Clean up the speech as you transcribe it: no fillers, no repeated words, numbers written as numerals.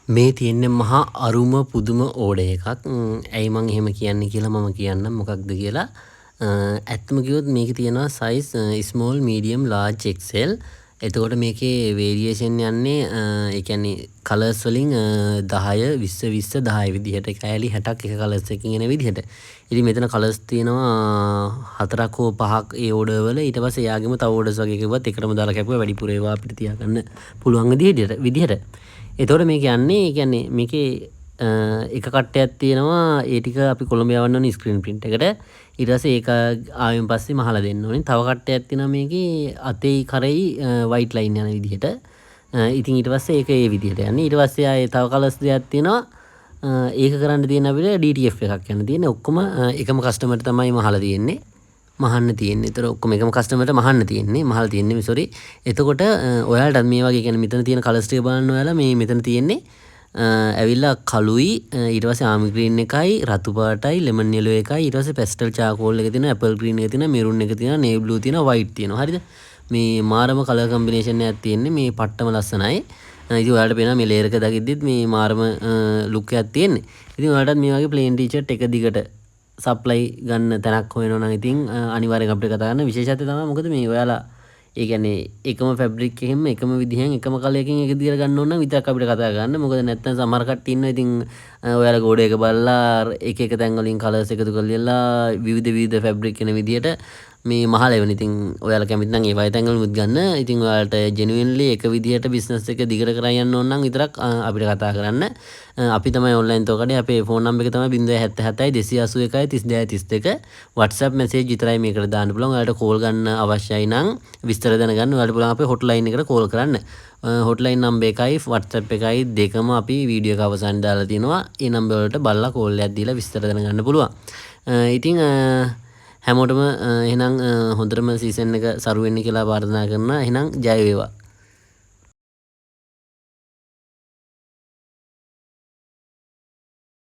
මේ තියෙන්නේ මහා අරුම පුදුම ඕඩර් එකක්. ඇයි මං එහෙම කියන්නේ කියලා මම කියන්නම් මොකක්ද කියලා. ඇත්තම කිව්වොත් මේකේ තියෙනවා size small, medium, large, XL. එතකොට මේකේ variation යන්නේ ඒ කියන්නේ colors වලින් 10 20 20 10 විදිහට කෑලි 60ක් එක colors එකකින් එන විදිහට. ඉතින් මෙතන colors තියෙනවා 4ක් හෝ 5ක් ඒ ඕඩර් වල. ඊට පස්සේ යාගෙම තව ඕඩර්ස් වගේ කිව්වත් එකටම දාලා කැපුවා වැඩිපුර ඒවා අපිට තියාගන්න පුළුවන් විදිහට. එතකොට මේක යන්නේ කියන්නේ මේකේ එක කට්ටයක් තියෙනවා ඒ ටික අපි කොළඹ යවන්න ඕනේ ස්ක්‍රීන් ප්‍රින්ට් එකට. ඊට පස්සේ ඒක ආවෙන් පස්සේ මහලා දෙන්න ඕනේ. තව කට්ටයක් තියෙනවා මේකේ අතේ කරෙයි වයිට් ලයින් යන විදිහට. ඉතින් ඊට පස්සේ ඒක ඒ විදිහට යන්නේ. ඊට පස්සේ ආයේ තව කලර්ස් දෙකක් තියෙනවා. ඒක කරන්න තියෙන අපිට DTF එකක් යන තියෙන්නේ. ඔක්කොම එකම කස්ටමර්ට තමයි මහලා තියෙන්නේ. මහන්න තියෙන්නේ. ඒතර ඔක්කොම එකම කස්ටමර්ට මහන්න තියෙන්නේ. මහලා තියෙන්නේ සෝරි. එතකොට ඔයාලට මේ වගේ කියන්නේ මෙතන තියෙන කලර්ස් ටික බලන්න ඔයාලා මේ මෙතන තියෙන්නේ ඇවිල්ලා කළුයි ඊට පස්සේ ආමි ග්‍රීන් එකයි රතු පාටයි ලෙමන් යෙලෝ එකයි ඊට පස්සේ පැස්ටල් චාකෝල් එක තියෙනවා ඇපල් ග්‍රීන් එක තියෙනවා මෙරුන් එක තියෙනවා නේවි බ්ලූ තියෙනවා වයිට් තියෙනවා හරිද මේ මාරම කලර් කම්බිනේෂන් එකක් තියෙන්නේ මේ පට්ටම ලස්සනයි ඉතින් ඔයාලට පේනවා මේ ලේයර් එක දකිද්දිත් මේ මාරම ලුක් එකක් තියෙන්නේ ඉතින් ඔයාලටත් මේ වගේ ප්ලේන් ටී-ෂර්ට් එක දිගට සප්ලයි ගන්න තැනක් හොයනවා නම් ඉතින් අනිවාර්යෙන් අපිට කතා කරන්න විශේෂත්වය තමයි මොකද මේ ඔයාලා ඒ කියන්නේ එකම ෆැබ්‍රික් එකෙන් එකම විදිහෙන් එකම කලයකින් එක දිගට ගන්න ඕන නම් විතරක් අපිට කතා කරන්න. මොකද නැත්නම් සමහර කට්ටිය ඉන්නවා ඉතින් ඔයාලා ගෝඩ එක බලලා එක එක තැන් වලින් කලර්ස් එකතු කරලා විවිධ ෆැබ්‍රික් වෙන විදිහට මේ මහල එවන. ඉතින් ඔයාලා කැමති නම් ඒ වගේ තැන් වලුත් ගන්න. ඉතින් ඔයාලට ජෙනුවින්ලි එක විදිහට බිස්නස් එක දිගට කරගෙන යන්න ඕන නම් විතරක් අපිට කතා කරන්න. අපි තමයි ඔන්ලයින් තෝකඩේ අපේ ෆෝන් නම්බර් එක තමයි 077 281 32 32 WhatsApp message විතරයි මේකට දාන්න පුළුවන්. ඔයාලට කෝල් ගන්න අවශ්‍යයි නම් විස්තර දැනගන්න ඔයාලට පුළුවන් අපේ හොට්ලයින් එකට කෝල් කරන්න. හොට්ලයින් නම්බර් එකයි WhatsApp එකයි දෙකම අපි වීඩියෝ එක අවසන් දාලා තිනවා. ඒ නම්බර් වලට බලලා කෝල් එකක් දීලා විස්තර දැනගන්න පුළුවන්. ඉතින් හැමෝටම එහෙනම් හොඳටම සීසන් එක සරු වෙන්න කියලා ප්‍රාර්ථනා කරනවා. එහෙනම් ජය වේවා.